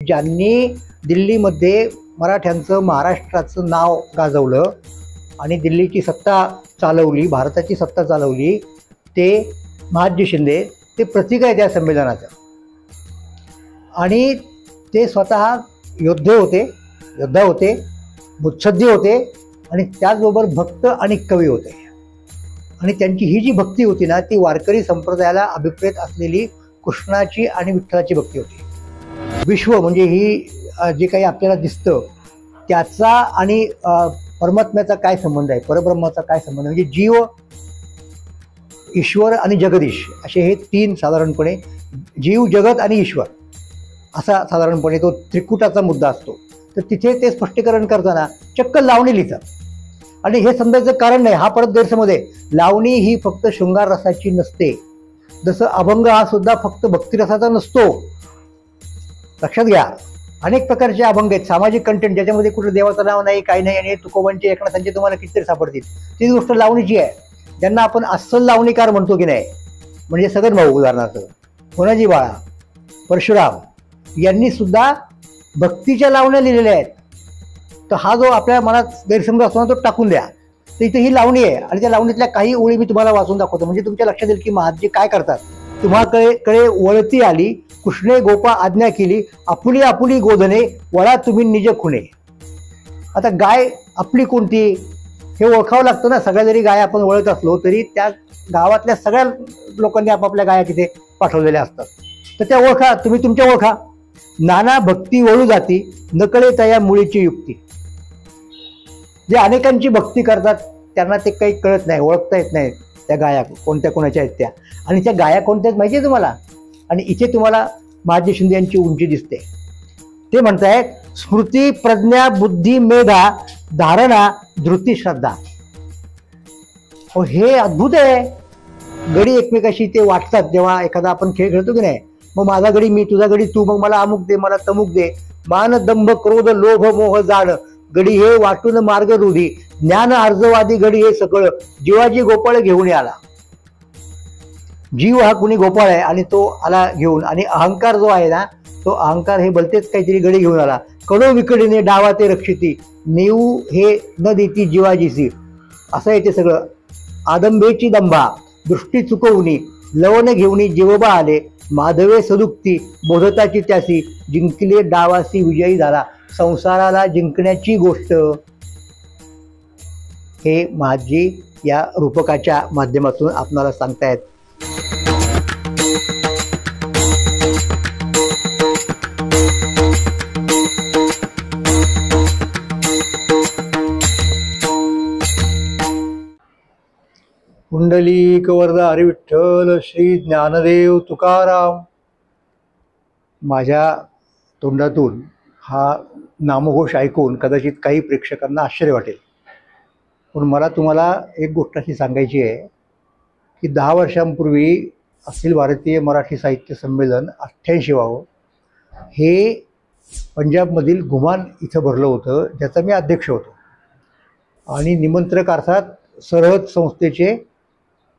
ज्यांनी दिल्लीमध्ये मराठ्यांचं महाराष्ट्राचं नाव गाजवलं आणि दिल्लीची सत्ता चालवली, भारताची सत्ता चालवली, ते महादजी शिंदे ते प्रतीक आहे त्या संमेलनाचं. आणि ते स्वतः योद्धे होते, मुत्सद्दी होते आणि त्याचबरोबर भक्त आणि कवी होते. आणि त्यांची ही जी भक्ती होती ना, ती वारकरी संप्रदायाला अभिप्रेत असलेली कृष्णाची आणि विठ्ठलाची भक्ती होती. विश्व म्हणजे ही जे काही आपल्याला दिसतं त्याचा आणि परमात्म्याचा काय संबंध आहे, परब्रह्माचा काय संबंध, म्हणजे जीव, ईश्वर आणि जगदीश असे हे तीन साधारणपणे, जीव, जगत आणि ईश्वर असा साधारणपणे तो त्रिकुटाचा मुद्दा असतो. तर तिथे ते स्पष्टीकरण करताना चक्क लावणी लिहितात. आणि हे समजायचं कारण नाही, हा परत गैरसमज आहे. लावणी ही फक्त शृंगार रसाची नसते, जसं अभंग हा सुद्धा फक्त भक्तिरसाचा नसतो. लक्षात घ्या, अनेक प्रकारचे अभंग आहेत, सामाजिक कंटेंट ज्याच्यामध्ये कुठलं देवाचं नाव नाही, काही नाही, आणि तुकोबांचे एकनाथांचे तुम्हाला कितीतरी सापडतील. ती गोष्ट लावणीची आहे. ज्यांना आपण अस्सल लावणीकार म्हणतो की नाही, म्हणजे सगळं भाऊ उदाहरणार्थ होनाजी बाळा, परशुराम यांनी सुद्धा भक्तीच्या लावण्या लिहिलेल्या आहेत. तर हा जो आपल्या मनात गैरसमज असतो ना, तो टाकून द्या. तर इथे ही लावणी आहे आणि त्या लावणीतल्या काही ओळी मी तुम्हाला वाचून दाखवतो, म्हणजे तुमच्या लक्षात येईल की महादजी काय करतात. तुम्हाकडे वळती आली, कृष्णे गोपा आज्ञा केली, आपुली आपुली गोधने, वळा तुम्ही निज खुणे. आता गाय आपली कोणती हे ओळखावं लागतं ना. सगळ्या जरी गाय आपण वळत असलो तरी त्या गावातल्या सगळ्या लोकांनी आपापल्या गाया तिथे पाठवलेल्या असतात. तर त्या ओळखा, तुम्ही तुमच्या ओळखा. नाना भक्ती वळू जाती, नकळे तया मुळीची युक्ती. जे अनेकांची भक्ती करतात त्यांना ते काही कळत नाही, ओळखता येत नाही त्या गाया कोणत्या कोणाच्या आहेत त्या. आणि त्या गाया कोणत्या आहेत माहिती आहे तुम्हाला. आणि इथे तुम्हाला महादजी शिंदे यांची उंची दिसते. ते म्हणतायत, स्मृती प्रज्ञा बुद्धी मेधा धारणा धृती श्रद्धा. हे अद्भुत आहे. गडी एकमेकाशी ते वाटतात. जेव्हा एखादा आपण खेळ खेळतो की नाही, मग माझा गडी मी, तुझा गडी तू, मग मला अमुक दे, मला तमुक दे. मान दंभ क्रोध लोभ मोह जाण, गडी हे वाटून मार्ग रूढी, ज्ञान अर्जवादी गडी हे सगळं, जीवाजी गोपाळ घेऊन आला. जीव हा कुणी गोपाळ आहे आणि तो आला घेऊन. आणि अहंकार जो आहे ना, तो अहंकार हे भलतेच काहीतरी गडी घेऊन आला. कडो विकडीने डावा ते रक्षिती, नेऊ हे न देती जीवाजीसी. असं आहे ते सगळं. आदंबेची दंभा दृष्टी चुकवणी, लवण घेऊनी जीवबा आले, माधवे सदुक्ती बोधताची त्यासी, जिंकले डावासी विजयी झाला. संसाराला जिंकण्याची गोष्ट हे महादजी या रूपकाच्या माध्यमातून आपणाला सांगतायत. पुंडलिक वरदा हरी विठ्ठल श्री ज्ञानदेव तुकाराम. माझ्या तोंडातून हा नामघोष ऐकून कदाचित काही प्रेक्षकांना आश्चर्य वाटेल, पण मला तुम्हाला एक गोष्ट अशी सांगायची आहे की 10 वर्षांपूर्वी अखिल भारतीय मराठी साहित्य संमेलन 88वावं हे पंजाबमधील गुमान इथं भरलं होतं, ज्याचा मी अध्यक्ष होतो. आणि निमंत्रक अर्थात सरहद संस्थेचे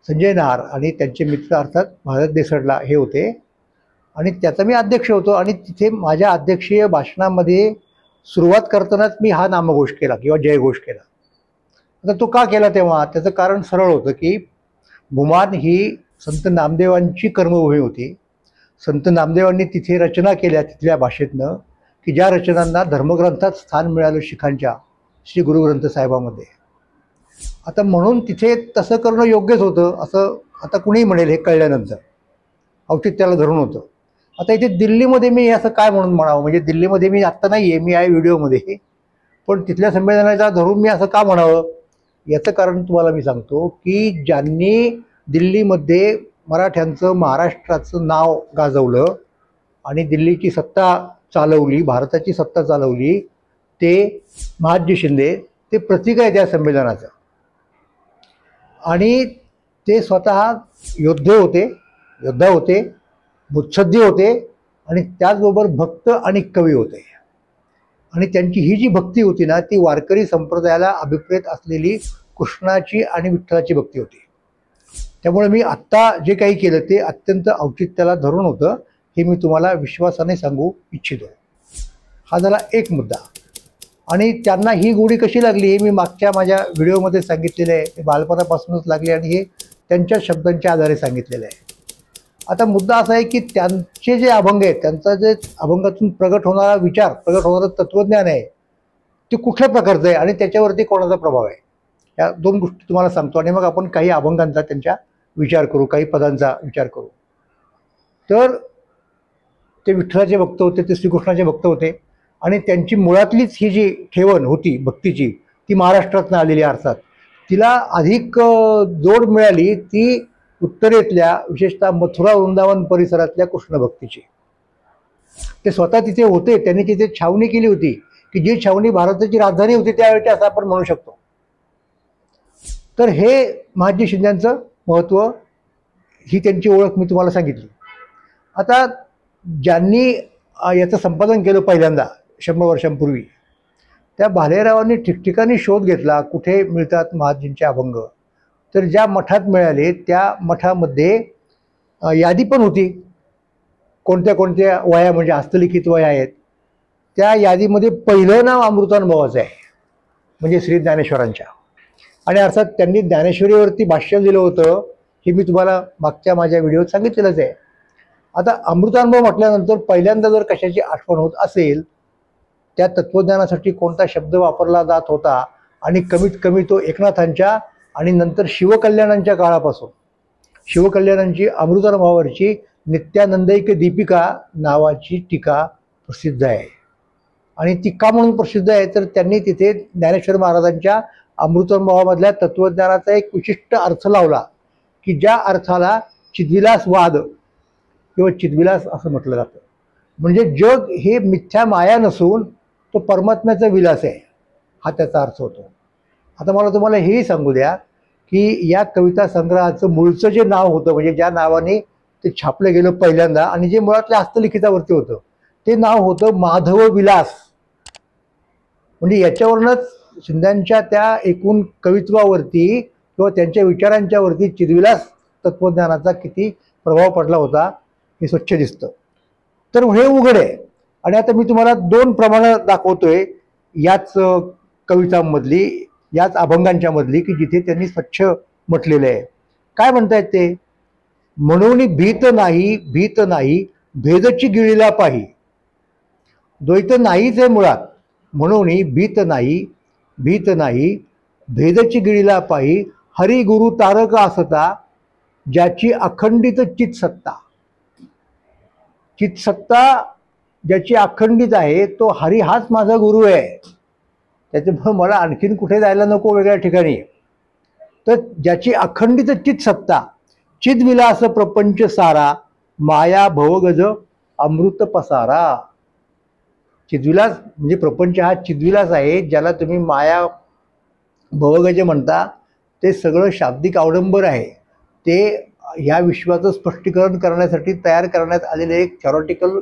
संजय नार आणि त्यांचे मित्र अर्थात भारत देसडला हे होते, आणि त्याचा मी अध्यक्ष होतो. आणि तिथे माझ्या अध्यक्षीय भाषणामध्ये सुरुवात करतानाच मी हा नामघोष केला किंवा जयघोष केला. आता तो का केला तेव्हा, त्याचं कारण सरळ होतं की गुमान ही संत नामदेवांची कर्मभूमी होती. संत नामदेवांनी तिथे रचना केल्या तिथल्या भाषेतनं, की ज्या रचनांना धर्मग्रंथात स्थान मिळालं शिखांच्या श्री गुरुग्रंथ साहेबामध्ये. आता म्हणून तिथे तसं करणं योग्यच होतं असं आता कुणीही म्हणेल हे कळल्यानंतर, औचित्याला धरून होतं. आता इथे दिल्लीमध्ये मी असं काय म्हणून म्हणावं, म्हणजे दिल्लीमध्ये मी आत्ता नाही आहे, मी आहे व्हिडिओमध्ये, पण तिथल्या संमेलनाचा धरून मी असं का म्हणावं याचं कारण तुम्हाला मी सांगतो की ज्यांनी दिल्लीमध्ये मराठ्यांचं महाराष्ट्राचं नाव गाजवलं आणि दिल्लीची सत्ता चालवली, भारताची सत्ता चालवली, ते महादजी शिंदे ते प्रतीक आहे त्या संमेलनाचं. आणि ते स्वतः योद्धा होते, मुत्सद्दी होते आणि त्याचबरोबर भक्त आणि कवी होते. आणि त्यांची ही जी भक्ती होती ना, ती वारकरी संप्रदायाला अभिप्रेत असलेली कृष्णाची आणि विठ्ठलाची भक्ती होती. त्यामुळे मी आत्ता जे काही केलं ते अत्यंत औचित्याला धरून होतं, हे मी तुम्हाला विश्वासाने सांगू इच्छितो. हा झाला एक मुद्दा. आणि त्यांना ही गोडी कशी लागली हे मी मागच्या माझ्या व्हिडिओमध्ये सांगितलेलं आहे. ते बालपणापासूनच लागले आणि हे त्यांच्या शब्दांच्या आधारे सांगितलेलं आहे. आता मुद्दा असा आहे की त्यांचे जे अभंग आहेत, त्यांचा जे अभंगातून प्रगट होणारा विचार, प्रगट होणारं तत्त्वज्ञान आहे, ते कुठल्या प्रकारचं आहे आणि त्याच्यावरती कोणाचा प्रभाव आहे, या दोन गोष्टी तुम्हाला सांगतो. आणि मग आपण काही अभंगांचा त्यांच्या विचार करू, काही पदांचा विचार करू. तर ते विठ्ठलाचे भक्त होते, ते श्रीकृष्णाचे भक्त होते आणि त्यांची मुळातलीच ही जी ठेवण होती भक्तीची, ती महाराष्ट्रातनं आलेली. अर्थात तिला अधिक जोड मिळाली ती उत्तरेतल्या, विशेषतः मथुरा वृंदावन परिसरातल्या कृष्ण भक्तीची. ते स्वतः तिथे होते, त्यांनी तिथे छावणी केली होती की जी छावणी भारताची राजधानी होती त्यावेळी, असं आपण म्हणू शकतो. तर हे महादजी शिंद्यांचं महत्त्व, ही त्यांची ओळख मी तुम्हाला सांगितली. आता ज्यांनी याचं संपादन केलं पहिल्यांदा 100 वर्षांपूर्वी, त्या भालेरावांनी ठिकठिकाणी शोध घेतला कुठे मिळतात महादजींचे अभंग. तर ज्या मठात मिळाले त्या मठामध्ये यादी पण होती, कोणत्या कोणत्या वया म्हणजे हस्तलिखित वया आहेत. त्या यादीमध्ये पहिलं नाव अमृतानुभवाचं आहे, म्हणजे श्री ज्ञानेश्वरांच्या. आणि अर्थात त्यांनी ज्ञानेश्वरीवरती भाष्य दिलं होतं, हे मी तुम्हाला मागच्या माझ्या व्हिडिओत सांगितलेलंच आहे. आता अमृतानुभव म्हटल्यानंतर पहिल्यांदा जर कशाची आठवण होत असेल, त्या तत्त्वज्ञानासाठी कोणता शब्द वापरला जात होता, आणि कमीत कमी तो एकनाथांच्या आणि नंतर शिवकल्याणांच्या काळापासून. शिवकल्याणांची अमृतानुभवावरची नित्यानंदैक दीपिका नावाची टीका प्रसिद्ध आहे. आणि ती का म्हणून प्रसिद्ध आहे, तर त्यांनी तिथे ज्ञानेश्वर महाराजांच्या अमृतानुभवामधल्या तत्त्वज्ञानाचा एक विशिष्ट अर्थ लावला की ज्या अर्थाला चिद्विलासवाद किंवा चिद्विलास असं म्हटलं जातं. म्हणजे जग हे मिथ्या माया नसून तो परमात्म्याचा विलास आहे, हा त्याचा अर्थ होतो. आता मला तुम्हाला हेही सांगू द्या की या कविता संग्रहाचं मूळचं जे नाव होतं, म्हणजे ज्या नावाने ते छापलं गेलं पहिल्यांदा आणि जे मुळातल्या हस्तलिखितावरती होतं, ते नाव होतं माधव विलास. म्हणजे याच्यावरूनच शिंद्यांच्या त्या एकूण कवित्वावरती किंवा त्यांच्या विचारांच्यावरती चिद्विलास तत्त्वज्ञानाचा किती प्रभाव पडला होता हे स्वच्छ दिसतं. तर हे उघड आहे. आणि आता मी तुम्हाला 2 प्रमाणं दाखवतोय याच कवितांमधली, याच अभंगांच्या मधली, की जिथे त्यांनी स्वच्छ म्हटलेलं आहे. काय म्हणतायत ते? म्हणून भीत नाही, भीत नाही, भेदची गिळीला पाही. द्वैत नाहीच आहे मुळात. म्हणून भीत नाही, भीत नाही, भेदची गिळीला पाही. हरी गुरु तारक असता, ज्याची अखंडित चित्सत्ता. चित्सत्ता ज्याची अखंडित आहे तो हरी, हाच माझा गुरु आहे. त्याच्यामुळे मला आणखीन कुठे जायला नको वेगळ्या ठिकाणी. तर ज्याची अखंडित चित्सत्ता, चिद्विलास प्रपंच सारा, माया भवगज अमृत पसारा. चिद्विलास म्हणजे प्रपंच हा चिद्विलास आहे, ज्याला तुम्ही माया भवगज म्हणता. ते सगळं शाब्दिक अवडंबर आहे. ते ह्या विश्वाचं स्पष्टीकरण करण्यासाठी तयार करण्यात आलेलं एक थेरॉटिकल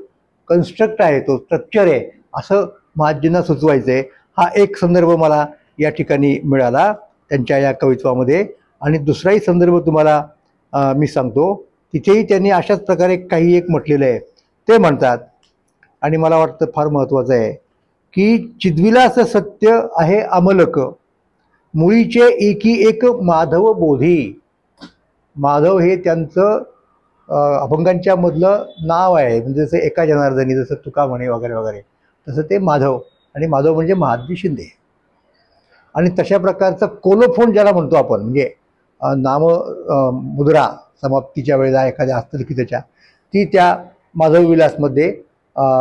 कन्स्ट्रक्ट आहे, तो स्ट्रक्चर आहे, असं महादजींना सुचवायचं आहे. हा एक संदर्भ मला या ठिकाणी मिळाला त्यांच्या या कवित्वामध्ये. आणि दुसराही संदर्भ तुम्हाला मी सांगतो. तिथेही त्यांनी अशाच प्रकारे काही एक म्हटलेलं आहे. ते म्हणतात, आणि मला वाटतं फार महत्त्वाचं आहे, की चिद्विलास सत्य आहे अमलक, मुळीचे एकी एक माधव बोधी. माधव हे त्यांचं अभंगांच्या मधलं नाव आहे. म्हणजे जसं एका जनार्दनी, जसं तुका म्हणे वगैरे वगैरे, तसं ते माधव. आणि माधव म्हणजे महादजी शिंदे. आणि तशा प्रकारचा कोलोफोन ज्याला म्हणतो आपण, म्हणजे नाम मुद्रा समाप्तीच्या वेळेला एखाद्या हस्तलिखिताच्या, ती त्या माधव विलासमध्ये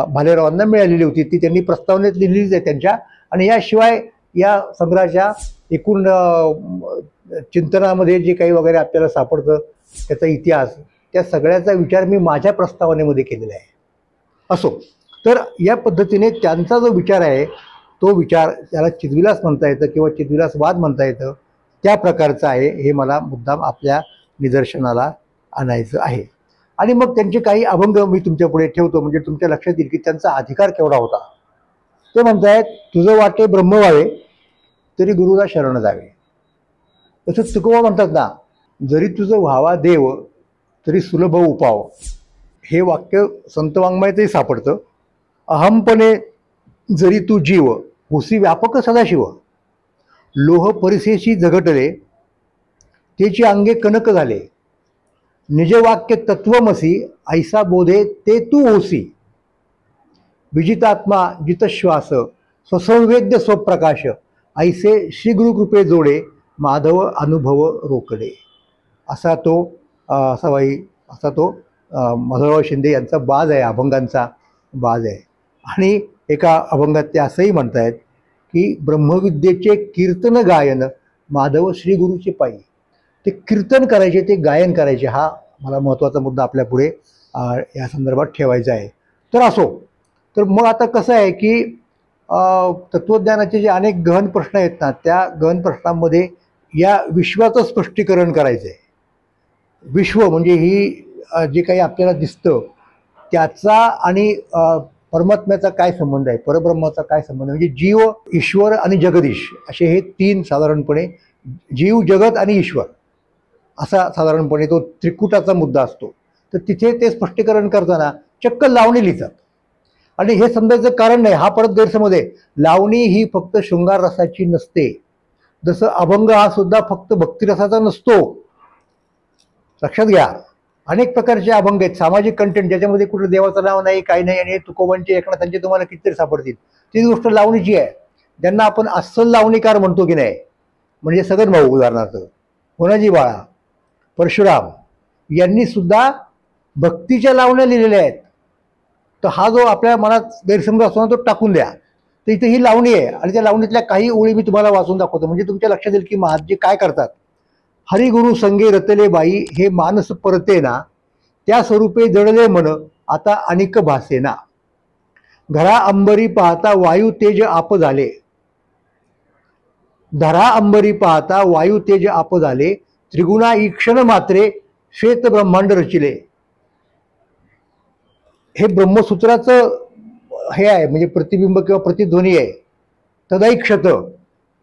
भालेरावांना मिळालेली होती. ती त्यांनी प्रस्तावनेत लिहिलीच आहे त्यांच्या. आणि याशिवाय या संग्रहाच्या एकूण चिंतनामध्ये जे काही वगैरे आपल्याला सापडतं, त्याचा इतिहास, त्या सगळ्याचा विचार मी माझ्या प्रस्तावनेमध्ये केलेला आहे. असो, तर या पद्धतीने त्यांचा जो विचार आहे, तो विचार त्याला चिद्विलास म्हणता येतं किंवा चिद्विलासवाद म्हणता येतं, त्या प्रकारचा आहे. हे मला मुद्दाम आपल्या निदर्शनाला आणायचं आहे. आणि मग त्यांचे काही अभंग मी तुमच्या पुढे ठेवतो, म्हणजे तुमच्या लक्षात येईल की त्यांचा अधिकार केवढा होता. ते म्हणतायत, तुझं वाटे ब्रह्म व्हावे, तरी गुरुला शरण जावे. तसं तुकोबा म्हणतात ना, जरी तुझं व्हावा देव, तरी सुलभ उपाव. हे वाक्य संत वाङ्मयातही सापडतं. अहमपणे जरी तू जीव होसी व्यापक सदाशिव, लोह परिसेशी झगटले तेची अंगे कनक झाले, निजवाक्य तत्वमसी ऐसा बोधे ते तू होसी, विजितात्मा जितश्वास स्वसंवेद्य स्वप्रकाश, ऐसे श्री गुरुकृपे जोडे माधव अनुभव रोकडे. असा तो माधवराव शिंदे यांचा बाज आहे, अभंगांचा बाज आहे. आणि एका अभंगात ते असंही म्हणतायत की ब्रह्मविद्येचे कीर्तन गायन माधव श्री गुरुचे पायी. ते कीर्तन करायचे, ते गायन करायचे, हा मला महत्त्वाचा मुद्दा आपल्या पुढे या संदर्भात ठेवायचा आहे. तर असो, तर मग आता कसं आहे की तत्त्वज्ञानाचे जे अनेक गहन प्रश्न आहेत ना, त्या गहन प्रश्नांमध्ये या विश्वाचं स्पष्टीकरण करायचं आहे. विश्व म्हणजे ही जे काही आपल्याला दिसतं त्याचा आणि परमात्म्याचा काय संबंध आहे, परब्रह्माचा काय संबंध आहे, म्हणजे जीव, ईश्वर आणि जगदीश असे हे तीन साधारणपणे, जीव, जगत आणि ईश्वर असा साधारणपणे तो त्रिकुटाचा मुद्दा असतो. तर तिथे ते स्पष्टीकरण करताना चक्क लावणी लिहितात. आणि हे समजायचं कारण नाही, हा परत गैरसमज आहे. लावणी ही फक्त शृंगार रसाची नसते, जसं अभंग हा सुद्धा फक्त भक्तिरसाचा नसतो. लक्षात घ्या, अनेक प्रकारचे अभंग आहेत, सामाजिक कंटेंट ज्याच्यामध्ये कुठं देवाचं नाव नाही, काही नाही, आणि तुकोबांचे एकनाथांचे तुम्हाला कितीतरी सापडतील. तीच गोष्ट लावणीची आहे. ज्यांना आपण अस्सल लावणीकार म्हणतो की नाही, म्हणजे सगन भाऊ उदाहरणार्थ, होनाजी बाळा, परशुराम यांनी सुद्धा भक्तीच्या लावण्या लिहिलेल्या आहेत. तर हा जो आपल्या मनात गैरसमज असतो ना, तो टाकून द्या. तर इथे ही लावणी आहे आणि त्या लावणीतल्या काही ओळी मी तुम्हाला वाचून दाखवतो, म्हणजे तुमच्या लक्षात येईल की महाराज काय करतात. हरिगुरु संगे रतले बाई हे मानस परते ना, त्या स्वरूपे जडले मन आता अनिक भासेना, घरा अंबरी पाहता वायू तेज आप झाले, धरा अंबरी पाहता वायू तेज आप झाले, त्रिगुणा ईक्षण मात्रे श्वेत ब्रह्मांड रचिले. हे ब्रह्मसूत्राचं हे आहे, म्हणजे प्रतिबिंब किंवा प्रतिध्वनी आहे. तदैक्षत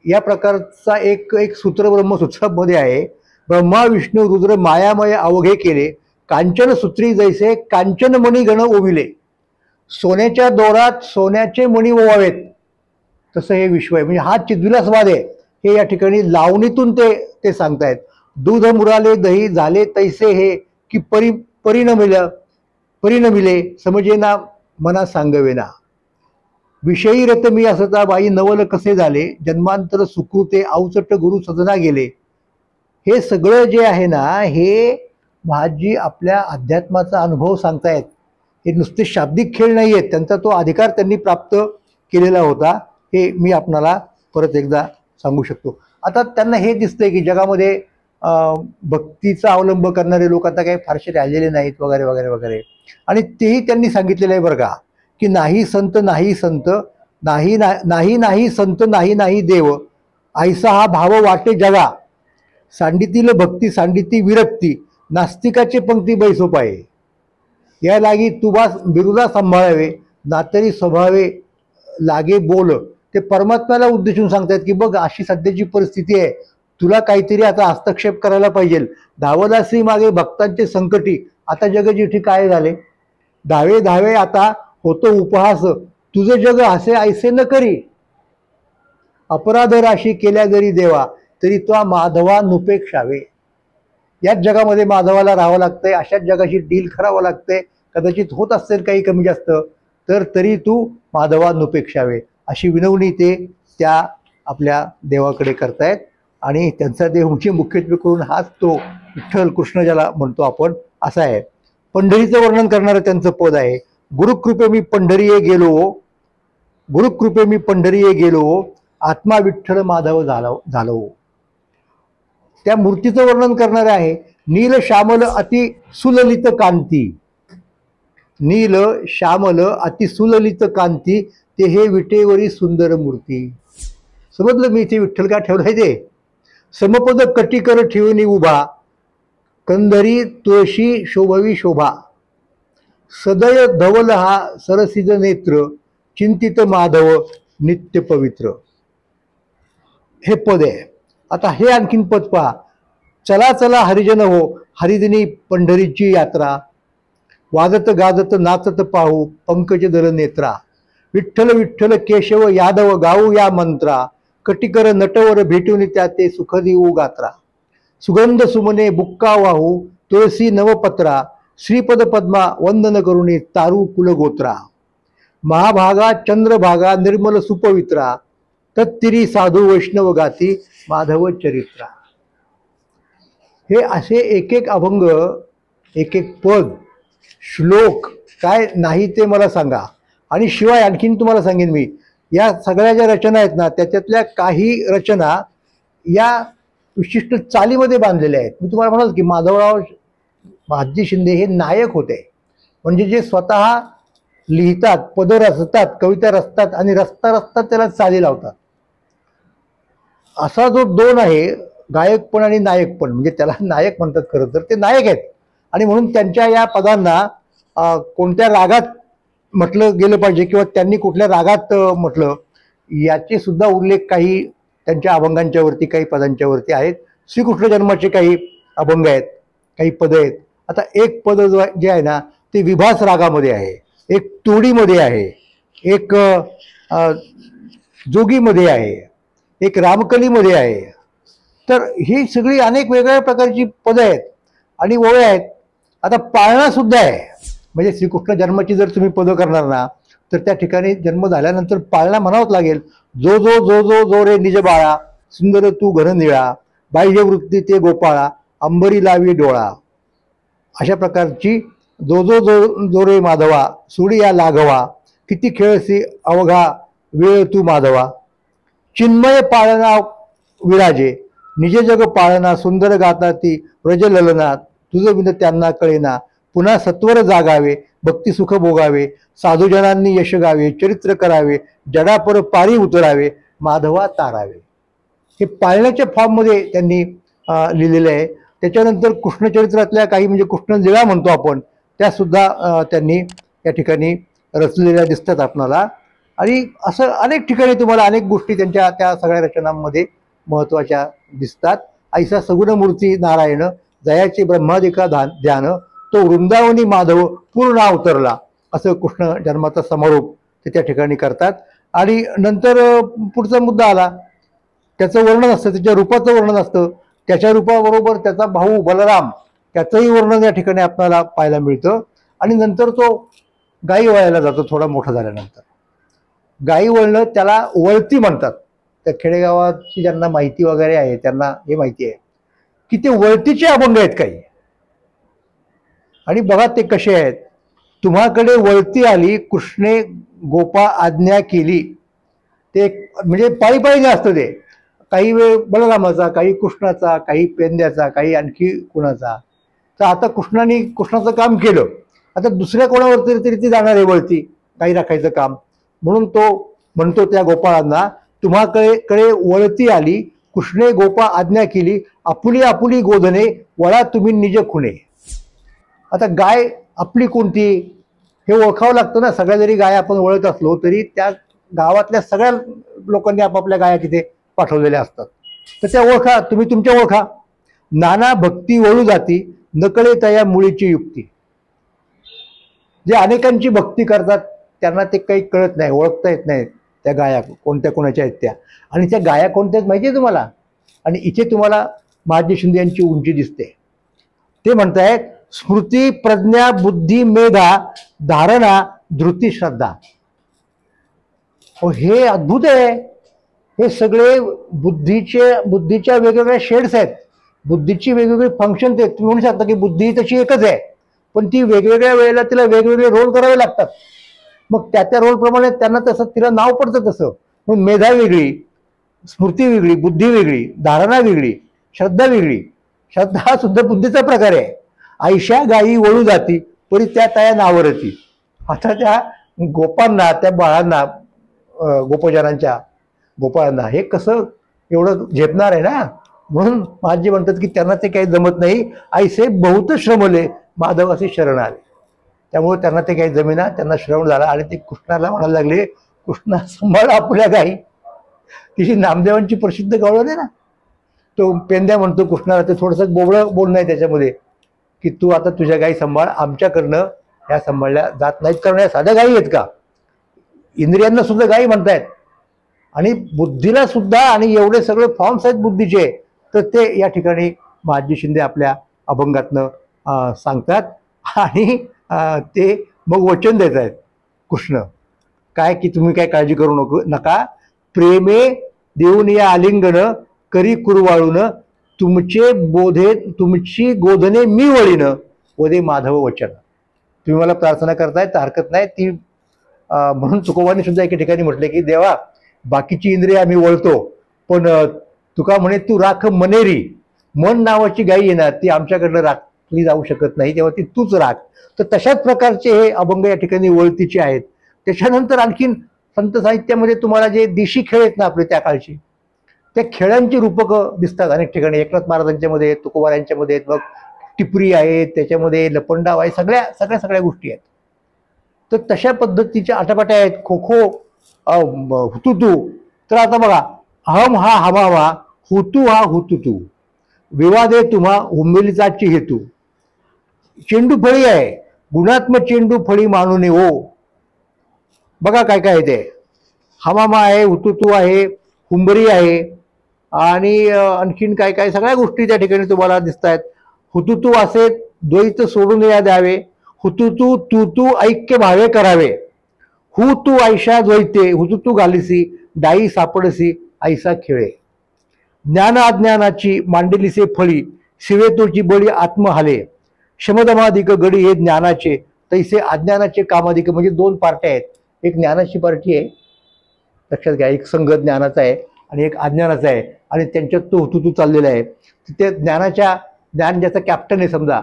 या प्रकारचा एक सूत्र ब्रह्मसूत्रामध्ये आहे. ब्रह्मा विष्णू रुद्र मायामय अवघे केले, कांचन सूत्री जैसे कांचन मणी गण ओविले, सोन्याच्या दोरात सोन्याचे मणी ओवावेत, तसं हे विश्व आहे. म्हणजे हा चिद्विलासवाद आहे. हे या ठिकाणी लावणीतून ते सांगतायत. दूध मुराले दही झाले तैसे हे की परिणमिले समजेना मना सांगवेना, विषयी रत मी असता बाई नवल कसे झाले, जन्मांतर सुकृते अवचट गुरु सजना गेले. हे सगळं जे आहे ना, हे महाजी आपल्या अध्यात्माचा अनुभव सांगतायत. हे नुसते शाब्दिक खेळ नाही आहेत, त्यांचा तो अधिकार त्यांनी प्राप्त केलेला होता. हे मी आपणाला परत एकदा सांगू शकतो. आता त्यांना हे दिसतंय की जगामध्ये भक्तीचा अवलंब करणारे लोक आता काही फारसे राहिलेले नाहीत वगैरे वगैरे वगैरे. आणि तेही त्यांनी सांगितलेलं आहे बरं का, की नाही संत नाही संत, नाही नाही नाही संत नाही नाही देव, ऐसा हा भाव वाटे जगा, सांडितील भक्ती सांडिती विरक्ती, नास्तिकाचे पंक्ती बैसोपाये, या लागी तुबा बिरुदा सांभाळावे, नातरी स्वभावे लागे बोल. ते परमात्म्याला उद्देशून सांगतायत की बघ अशी सध्याची परिस्थिती आहे, तुला काहीतरी आता हस्तक्षेप करायला पाहिजे. धावदासी मागे भक्तांचे संकटी, आता जगजीठी काय झाले, धावे धावे आता होतो उपहास, तुझे जग हसे ऐसे न करी, अपराध राशी केल्या जरी देवा, तरी तो माधवा नुपेक्षावे. याच जगामध्ये माधवाला राहावं लागतंय, अशाच जगाशी डील करावं लागतंय. कदाचित होत असेल काही कमी जास्त, तर तरी तू माधवा नुपेक्षावे, अशी विनवणी ते त्या आपल्या देवाकडे करतायत. आणि त्यांचा देव म्हणजे मुख्यत्वे करून हाच तो विठ्ठल कृष्ण ज्याला म्हणतो आपण, असा आहे. पंढरीचं वर्णन करणारं त्यांचं पद आहे. गुरुकृपे मी पंढरीये गेलो, गुरुकृपे मी पंढरीये गेलो, आत्मा विठ्ठल माधव झालो. त्या मूर्तीचं वर्णन करणारे आहे. नील श्यामल अति सुललित कांती, नील श्यामल अति सुललित कांती, ते हे विटेवरी सुंदर मूर्ती. समजलं मी इथे विठ्ठल का ठेवलाय ते. समपद कटिकर ठेवणी उभा, कंदरी तुळशी शोभवी शोभा, सदय धवल हा सरसिज नेत्र, चिंतित माधव नित्य पवित्र. हे पद आहे. आता हे आणखीन पद पहा. चला चला हरिजन हो, हरिदिनी पंढरीची यात्रा, वाजत गाजत नाचत पाहू पंकज दर नेत्रा, विठ्ठल विठ्ठल केशव यादव गाऊ या मंत्रा, कटिकर नटवर भेटून त्या ते सुख देऊ गात्रा. सुगंध सुमने बुक्का वाहू तुळसी नवपत्रा, श्रीपद पद्मा वंदन करुणी तारू कुलगोत्रा. महाभागा चंद्रभागा निर्मल सुपवित्रा, तत्तिरी साधू वैष्णव गाती माधव चरित्रा. हे असे एक एक अभंग, एक एक पद, श्लोक काय नाही ते मला सांगा. आणि शिवाय आणखीन तुम्हाला सांगेन मी, या सगळ्या ज्या रचना आहेत ना, त्याच्यातल्या काही रचना या विशिष्ट चालीमध्ये बांधलेल्या आहेत. मी तुम्हाला म्हणाल की माधवराव महादजी शिंदे हे नायक होते. म्हणजे जे स्वतः लिहितात, पद रचतात, कविता रचतात आणि रचता रचता त्याला चाली लावतात. असा जो दोन आहे, गायकपण आणि नायकपण, म्हणजे त्याला नायक म्हणतात खरं तर, ते नायक आहेत. आणि म्हणून त्यांच्या या पदांना कोणत्या रागात म्हटलं गेलं पाहिजे किंवा त्यांनी कुठल्या रागात म्हटलं याचे सुद्धा उल्लेख काही त्यांच्या अभंगांच्या वरती, काही पदांच्या वरती आहेत. श्रीकृष्ण जन्माचे काही अभंग आहेत, काही पद आहेत. आता एक पद जे आहे ना ते विभास रागामध्ये आहे, एक तोडीमध्ये आहे, एक जोगीमध्ये आहे, एक रामकलीमध्ये आहे. तर ही सगळी अनेक वेगवेगळ्या प्रकारची पदं आहेत आणि ओव्या आहेत. आता पाळणा सुद्धा आहे. म्हणजे श्रीकृष्ण जन्माची जर तुम्ही पदं करणार ना, तर त्या ठिकाणी जन्म झाल्यानंतर पाळणा म्हणावंच लागेल. जो जो जो जो जो रे निज बाळा, सुंदर तू घन निळा, बाह्य वृत्ती ते गोपाळा, अंबरी लावी डोळा. अशा प्रकारची जो जो जो जो रे माधवा, सोडी या लाघवा, किती खेळसी अवघा वेळ तू माधवा. चिन्मय पाळणा विराजे, निज जग पाळणा, सुंदर गाता ती व्रज ललना, तुझं विन त्यांना कळेना, पुन्हा सत्वर जागावे, भक्ती सुख भोगावे, साधुजनांनी यश गावे, चरित्र करावे, जडापर पारी उतरावे, माधवा तारावे. हे पाळण्याच्या फॉर्ममध्ये त्यांनी लिहिलेलं आहे. त्याच्यानंतर कृष्णचरित्रातल्या काही, म्हणजे कृष्णलीळा म्हणतो आपण, त्या सुद्धा त्यांनी या ठिकाणी रचलेल्या दिसतात आपणाला. आणि असं अनेक ठिकाणी तुम्हाला अनेक गोष्टी त्यांच्या त्या सगळ्या रचनांमध्ये महत्त्वाच्या दिसतात. ऐसा सगुण मूर्ती नारायण, जयाचे ब्रह्मादिका ध्यान, तो वृंदावनी माधव पूर्ण अवतरला, असं कृष्ण जन्माचा समारोप ते त्या ठिकाणी करतात. आणि नंतर पुढचा मुद्दा आला, त्याचं वर्णन असतं, त्याच्या रूपाचं वर्णन असतं. त्याच्या रूपाबरोबर त्याचा भाऊ बलराम, त्याचंही वर्णन या ठिकाणी आपल्याला पाहायला मिळतं. आणि नंतर तो गायी वळायला जातो थोडा मोठा झाल्यानंतर. गायी वळणं त्याला वळती म्हणतात. त्या खेडेगावाची ज्यांना माहिती वगैरे आहे त्यांना हे माहिती आहे की ते वळतीचे अभंग आहेत काही. आणि बघा ते कसे आहेत. तुम्हाकडे वळती आली, कृष्णे गोपा आज्ञा केली. ते म्हणजे पाळीपाळीने असतं ते. काही वेळ बलरामाचा, काही कृष्णाचा, काही पेंद्याचा, काही आणखी कुणाचा. तर आता कृष्णाचं काम केलं, आता दुसऱ्या कोणावर तरी ती जाणार आहे वळती, काही राखायचं काम. म्हणून तो म्हणतो त्या गोपाळांना, तुम्हाकडे वळती आली, कृष्णे गोपा आज्ञा केली, आपुली आपुली गोधने वळा तुम्ही निज खुणे. आता गाय आपली कोणती हे ओळखावं लागतं ना. सगळ्या जरी गाय आपण वळत असलो तरी त्या गावातल्या सगळ्या लोकांनी आपापल्या गाया तिथे पाठवलेल्या असतात. तर त्या ओळखा, तुम्ही तुमच्या ओळखा. नाना भक्ती वळू जाती, नकळे तया मुळीची युक्ती. जे अनेकांची भक्ती करतात त्यांना ते काही कळत नाही, ओळखता येत नाही त्या गाया कोणत्या कोणाच्या आहेत त्या. आणि त्या गाया कोणत्या आहेत माहिती आहे तुम्हाला. आणि इथे तुम्हाला महादजी शिंदे यांची उंची दिसते. ते म्हणतायत, स्मृती प्रज्ञा बुद्धी मेधा धारणा धृती श्रद्धा. हे अद्भुत आहे. हे सगळे बुद्धीच्या वेगवेगळ्या शेड्स आहेत. बुद्धीची वेगवेगळी फंक्शन आहेत. तुम्ही म्हणू शकता की बुद्धी तशी एकच आहे, पण ती वेगवेगळ्या वेळेला तिला वेगवेगळे रोल करावे लागतात. मग त्या रोलप्रमाणे त्यांना तसं तिला नाव पडतं तसं. म्हणून मेधा वेगळी, स्मृती वेगळी, बुद्धी वेगळी, धारणा वेगळी, श्रद्धा वेगळी. श्रद्धा हा सुद्धा बुद्धीचा प्रकार आहे. आयशा गायी वळू जाती, परी त्या तया नावरती. आता त्या गोपांना, त्या बाळांना, गोपाळांना हे कसं एवढं झेपणार आहे ना. म्हणून महादजी म्हणतात की त्यांना ते काही जमत नाही. ऐसे बहुत श्रमले माधव असे शरण आले. त्यामुळे त्यांना ते काही जमेना, त्यांना श्रवण झाला. आणि ते कृष्णाला म्हणायला लागले, कृष्णा सांभाळ आपल्या गाई. तिची नामदेवांची प्रसिद्ध गवळण आहे ना. तो पेंद्या म्हणतो कृष्णाला, ते थोडंसं बोबळं बोलणं आहे त्याच्यामध्ये, की तू आता तुझ्या गाई सांभाळ, आमच्याकडनं ह्या सांभाळल्या जात नाहीत. कारण या साध्या गाई आहेत का. इंद्रियांना सुद्धा गायी म्हणतायत आणि बुद्धीला सुद्धा, आणि एवढे सगळे फॉर्म्स आहेत बुद्धीचे, तर ते या ठिकाणी महाजी शिंदे आपल्या अभंगातनं सांगतात. आणि ते मग वचन देत आहेत कृष्ण काय, की तुम्ही काय काळजी करू नका, प्रेमे देऊन या आलिंगन करी कुरवाळून, तुमची गोधने मी वळीन, वदे माधव वचन. तुम्ही मला प्रार्थना करताय तर हरकत नाही ती. म्हणून तुकोबांनी सुद्धा एके ठिकाणी म्हटले की देवा, बाकीची इंद्रिय आम्ही वळतो, पण तुका म्हणे तू राख मनेरी, मन नावाची गायी येणार ती आमच्याकडनं राखली जाऊ शकत नाही, तेव्हा ती तूच राख. तर तशाच प्रकारचे हे अभंग या ठिकाणी वळतीचे आहेत. त्याच्यानंतर आणखीन संत साहित्यामध्ये तुम्हाला जे देशी खेळ आहेत ना आपले त्या काळची, त्या खेळांची रूपकं दिसतात अनेक ठिकाणी. एकनाथ महाराजांच्या मध्ये, तुकोबा यांच्यामध्ये आहेत, मग टिपरी आहे, त्याच्यामध्ये लपंडाव आहे, सगळ्या गोष्टी आहेत. तर तशा पद्धतीच्या आटापाट्या आहेत. खो खो, हुतुतू. तर आता बघा, अहम हा हमावा, हुतू हा हुतुतू, विवादे तुम्हा हुंबेलीचाची हेतू. चेंडू फळी आहे, गुणात्म चेंडू फळी मानून ओ. बघा काय काय ते, हमामा आहे, हुतुतू आहे, हुंबरी आहे, आणि आणखीन काय काय सगळ्या गोष्टी त्या ठिकाणी तुम्हाला दिसत आहेत. हुतुतू असे द्वैत सोडून या द्यावे, हुतुतू तू तू ऐक्य भावे करावे, हु तू ऐशा द्वैते, हुतुतू घालिसी डाई सापडसी ऐसा खेळे. ज्ञान अज्ञानाची मांडलीसे फळी, शिवेतोची बळी आत्महाले, शमदमाधिक गडी हे ज्ञानाचे, तैसे अज्ञानाचे कामाधिक. म्हणजे दोन पार्ट्या आहेत, एक ज्ञानाची पार्टी आहे लक्षात घ्या, एक संघ ज्ञानाचा आहे आणि एक अज्ञानाचा आहे, आणि त्यांच्यात तो हुतुतू चाललेला आहे. ते ज्ञान ज्याचा कॅप्टन आहे समजा,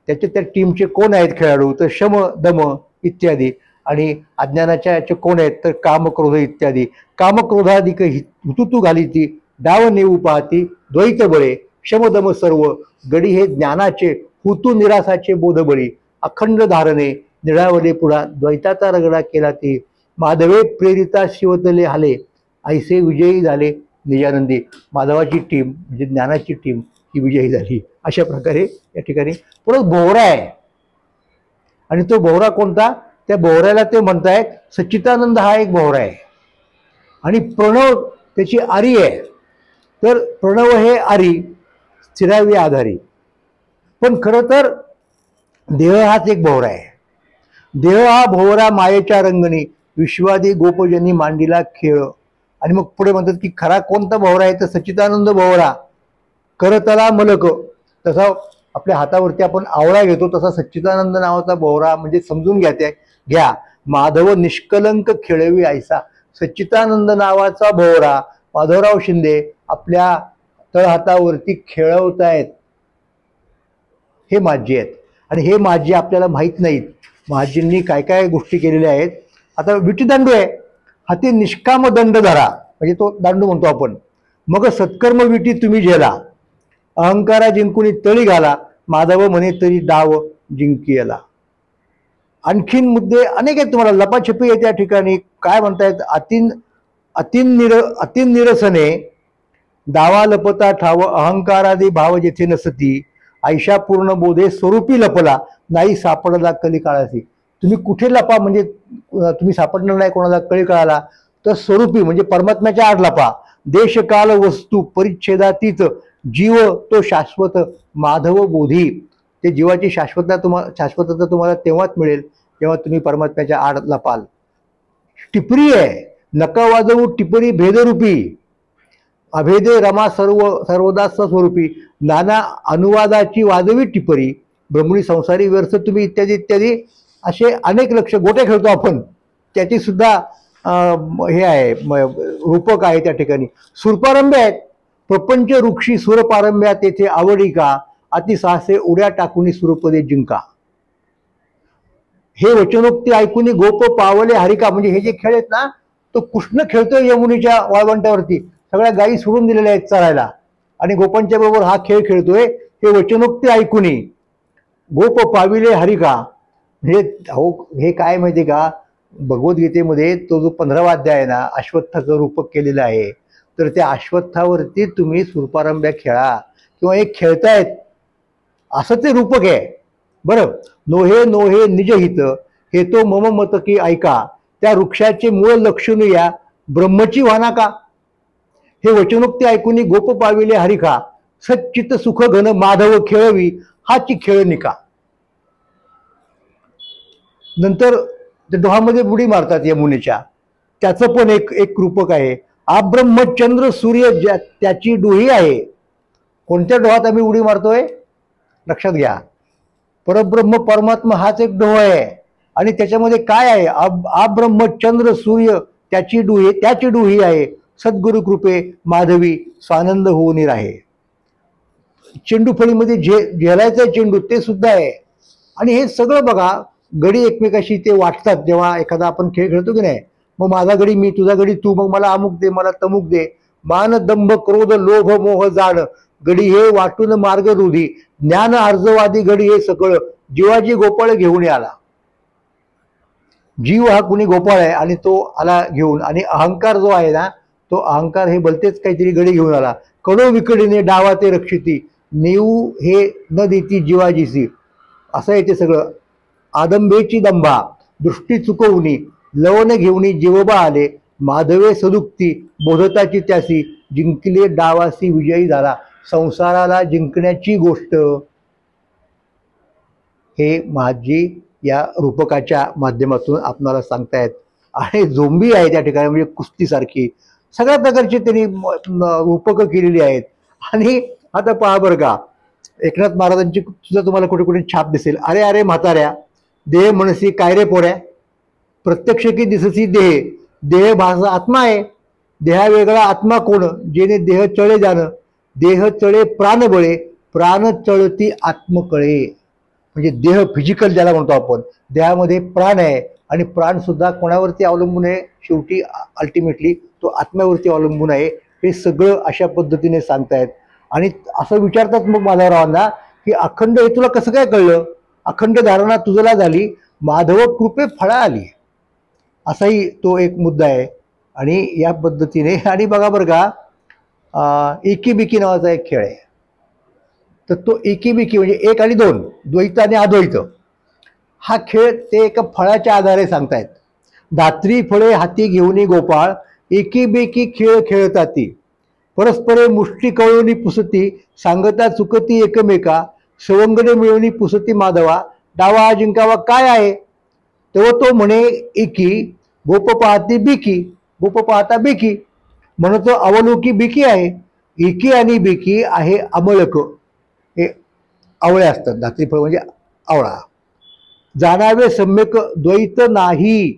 त्या टीमचे कोण आहेत खेळाडू, तर शम दम इत्यादी, आणि अज्ञानाच्या याचे कोण आहेत तर काम क्रोध इत्यादी. कामक्रोधाधिक हुतुतू घालीती, डाव नेऊ पाहती द्वैत बळे, शमदम सर्व गडी हे ज्ञानाचे, हुतू निरासाचे बोधबळी, अखंड धारणे निळावले पुढा, द्वैताचा रगडा केला ती, माधवे प्रेरिता शिवतले हाले, ऐसे विजयी झाले निजानंदी. माधवाची टीम म्हणजे ज्ञानाची टीम ही विजयी झाली. अशा प्रकारे या ठिकाणी परत भोवरा आहे, आणि तो भोवरा कोणता, त्या भोवऱ्याला ते म्हणतायत सच्चिदानंद हा एक भोवरा आहे, आणि प्रणव त्याची आरी आहे. तर प्रणव हे आरी, स्थिरावी आधारी. पण खरं तर देह हाच एक भोवरा आहे. देह हा भोवरा मायेच्या रंगणी, विश्वादी गोपजनी मांडीला खेळ. आणि मग पुढे म्हणतात की खरा कोणता भोवरा आहे तर सच्चिदानंद भोवरा, करतला मलक. तसा आपल्या हातावरती आपण आवळा घेतो तसा सच्चिदानंद नावाचा भोवरा, म्हणजे समजून घ्या माधव निष्कलंक खेळवी ऐसा. सच्चिदानंद नावाचा भोवरा माधवराव शिंदे आपल्या तळहातावरती खेळवतायत. हे माझी आहेत, आणि हे माझी आपल्याला माहीत नाहीत. महाजींनी काय काय गोष्टी केलेल्या आहेत. आता विटीदांडू आहे, हाती निष्काम दंड धरा, म्हणजे तो दांडू म्हणतो आपण. मग सत्कर्म विटी तुम्ही झेला, अहंकारा जिंकून तळी घाला, माधव म्हणे तरी डाव जिंकियला. आणखीन मुद्दे अनेक आहेत, तुम्हाला लपाछपी आहे त्या ठिकाणी. काय म्हणतायत, अतिन निरसने दावा लपता ठाव, अहंकारादी भाव जेथे नसती, ऐशा पूर्ण बोधे स्वरूपी लपला, नाही सापडला कली काळासी. तुम्ही कुठे लपा, म्हणजे तुम्ही सापडणार नाही कोणाला कळी काळाला, तर स्वरूपी म्हणजे परमात्म्याच्या आड लपा. देश काल वस्तू परिच्छेदातीत, जीव तो शाश्वत माधव बोधी. ते जीवाची शाश्वतता तुम्हाला तेव्हाच मिळेल जेव्हा तुम्ही परमात्म्याच्या आड लपाल. टिपरी आहे, नका वाजवू टिपरी भेदरूपी, अभेदे रमा सर्वदा स्वरूपी, नाना अनुवादाची वाजवी टिपरी, ब्रह्मणी संसारी व्यर्थ तुम्ही इत्यादी इत्यादी. असे अनेक गोट्या खेळतो आपण, त्याची सुद्धा हे आहे रूपक आहे त्या ठिकाणी. सुरपारंभ्य आहेत, प्रपंच वृक्षी सुरपारंभ्या तेथे आवडी का, अतिसाहसे उड्या टाकून सुरपदे जिंका. हे वचनोक्ती ऐकून गोप पावले हरिका. म्हणजे हे जे खेळ आहेत ना, तो कृष्ण खेळतोय यमुनेच्या वाळवंटावरती, सगळ्या गायी सोडून दिलेल्या आहेत चरायला, आणि गोपांच्या बरोबर हा खेळ खेळतोय. हे वचनोक्ती ऐकून गोप पाविले हरिका. म्हणजे हे काय माहिती का, भगवद्गीतेमध्ये तो जो 15वा अध्याय आहे ना, अश्वत्थाचं रूपक केलेलं आहे. तर त्या अश्वत्थावरती तुम्ही सुरपारंभ्या खेळा, किंवा एक खेळतायत असं ते रूपक आहे. बरं, नोहे नोहे निजहित, हे तो मम मत की ऐका, त्या वृक्षाचे मूळ लक्षणू या ब्रह्मची वाहना का. हे वचनोक्ती ऐकून गोप पाविले हरिखा, सच्चित सुख घन माधव खेळवी हाची खेळ निका. नंतर ते डोहामध्ये बुडी मारतात यमुनेच्या, त्याचं पण एक एक रूपक आहे. आब्रह्म चंद्र सूर्य त्याची डोही आहे. कोणत्या डोहात आम्ही उडी मारतोय लक्षात घ्या. परब्रह्म परमात्मा हाच एक डोह आहे आणि त्याच्यामध्ये काय आहे, आब्रह्म चंद्र सूर्य त्याची डोही आहे. सद्गुरु कृपे माधवी स्वानंद होऊन राहे. चेंडू फळीमध्ये झेलायचं चेंडू ते सुद्धा आहे. आणि हे सगळं बघा, गडी एकमेकाशी ते वाटतात. जेव्हा एखादा आपण खेळ खेळतो की नाही, मग माझा गडी मी, तुझा गडी तू, मग मला अमुक दे, मला तमुक दे. मान दंभ क्रोध लोभ मोह जाण, गडी हे वाटून मार्ग रुधी. ज्ञान अर्जवादी गडी हे सगळं जीवाची गोपाळ घेऊन आला. जीव हा कुणी गोपाळ आहे आणि तो आला घेऊन. आणि अहंकार जो आहे ना, तो अहंकार हे भलतेच काहीतरी गडी घेऊन आला. कडो विकडीने डावा ते रक्षिती, नेऊ हे न देती जीवाजीसी. असं आहे ते सगळं. आदंबेची दंभा दृष्टी चुकवणी, लवण घेऊनी जीवबा आले. माधवे सदुक्ती बोधताची त्यासी, जिंकले डावासी विजयी झाला. संसाराला जिंकण्याची गोष्ट हे महाजी या रूपकाच्या माध्यमातून आपणाला सांगतायत. आणि झोंबी आहे त्या ठिकाणी, म्हणजे कुस्तीसारखी सगळ्या प्रकारची त्यांनी रूपकं केलेली आहेत. आणि आता पहा बरं का, एकनाथ महाराजांची सुद्धा तुम्हाला कुठे कुठे छाप दिसेल. अरे अरे म्हाताऱ्या, देह मनसी काय रे पोऱ्या, प्रत्यक्ष की दिससी देह, देह भास आत्मा आहे. देहा वेगळा आत्मा कोण, जेने देह चळे जाणं. देह चळे प्राण बळे, प्राण चळती आत्मकळे. म्हणजे देह फिजिकल ज्याला म्हणतो आपण, देहामध्ये प्राण आहे आणि प्राण सुद्धा कोणावरती अवलंबून आहे, शेवटी अल्टिमेटली तो आत्म्यावरती अवलंबून आहे. हे सगळं अशा पद्धतीने सांगतायत. आणि असं विचारतात मग माधवरावांना की अखंड हे तुला कसं काय कळलं, अखंड धारणा तुझला झाली, माधव कृपे फळा आली. असाही तो एक मुद्दा आहे. आणि या पद्धतीने, आणि बघा बरं का, एकीबिकी नावाचा एक खेळ आहे. तर तो एकीबिकी म्हणजे एक आणि दोन, द्वैत आणि अद्वैत, हा खेळ ते एका फळाच्या आधारे सांगतायत. धात्री फळे हाती घेऊनी गोपाळ, एकीबेकी खेळ खेळताती. परस्परे मुष्टी कळवणी पुसती, सांगता चुकती एकमेका. सवंगणे मिळवणी पुसती माधवा, डावा जिंकावा काय आहे. तेव्हा तो म्हणे एकी, गोप पाहती बिकी, गोप पाहता बिकी. म्हणतो अवलोकी बिकी आहे. एकी आणि बिकी आहे अमळक, हे आवळे असतात. धात्रीफळ म्हणजे आवळा. जाणावे सम्यक द्वैत नाही,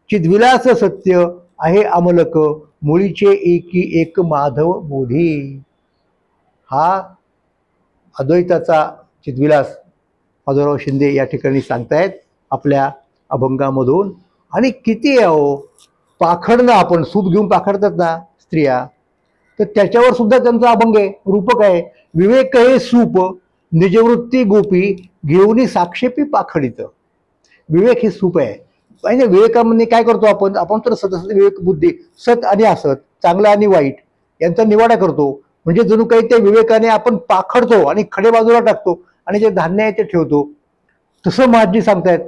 चिद्विलास सत्य आहे अमलक. मुळीचे एकी एक माधव बोधी. हा अद्वैताचा चिद्विलास माधवराव शिंदे या ठिकाणी सांगतायत आपल्या अभंगामधून. आणि किती आहे पाखडणं, आपण सूप घेऊन पाखडतात ना स्त्रिया, तर त्याच्यावर सुद्धा त्यांचा अभंग आहे, रूपक आहे. विवेक हे सूप निजवृत्ती गोपी, घेऊनी साक्षेपी पाखडित. विवेक हे सूप आहे. म्हणजे विवेकामध्ये काय करतो आपण तर सतत विवेक बुद्धी, सत आणि असत, चांगलं आणि वाईट यांचा निवाडा करतो. म्हणजे जणू काही त्या विवेकाने आपण पाखडतो आणि खडे बाजूला टाकतो आणि जे धान्य आहे ते ठेवतो. तसं महाजी सांगतायत,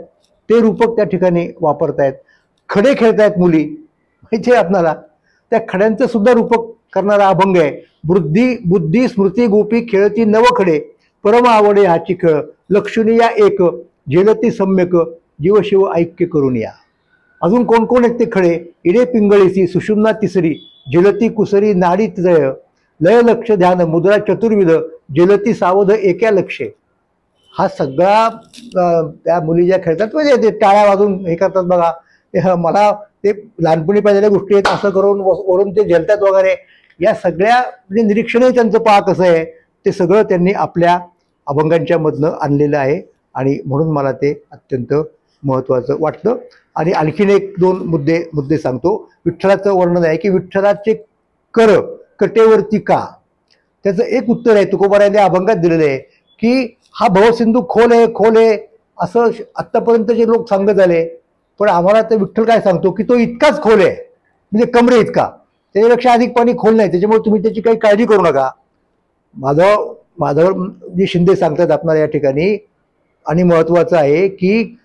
ते रूपक त्या ठिकाणी वापरतायत. खडे खेळतायत मुली, माहिती आहे आपणाला, त्या खड्यांचं सुद्धा रूपक करणारा अभंग आहे. बुद्धी स्मृती गोपी खेळती नवखडे, परम आवडे हाची खेळ. लक्षणी या एक, झेलती सम्यक, जीवशिव ऐक्य करून या. अजून कोण कोण आहेत ते खडे. इडे पिंगळीसी, सुषुम्ना तिसरी, झेलती कुसरी नाडी जय. लय लक्ष ध्यान मुद्रा चतुर्विध, झेलती सावध एका लक्षे. हा सगळा त्या मुली ज्या खेळतात म्हणजे ते टाळ्या वाजून हे करतात बघा, ते मला ते लहानपणी पाहिलेल्या गोष्टी आहेत. असं करून वरून ते झेलतात वगैरे, या सगळ्या म्हणजे निरीक्षणही त्यांचं पहा कसं आहे, ते सगळं त्यांनी आपल्या अभंगांच्या मधनं आणलेलं आहे. आणि म्हणून मला ते अत्यंत महत्त्वाचं वाटतं. आणि आणखीन एक दोन मुद्दे सांगतो. विठ्ठलाचं वर्णन आहे की विठ्ठलाचे कर कटेवरती का, त्याचं एक उत्तर आहे तुकोबारायांनी अभंगात दिलेलं आहे की हा भवसिंधू खोल आहे असं आत्तापर्यंत जे लोक सांगत आले, पण आम्हाला तर विठ्ठल काय सांगतो की तो इतकाच खोल आहे, म्हणजे कमरे इतका, त्याच्यापेक्षा अधिक पाणी खोल नाही, त्याच्यामुळे तुम्ही त्याची काही काळजी करू नका. माधवजी शिंदे सांगतात आपल्याला या ठिकाणी. आणि महत्वाचं आहे की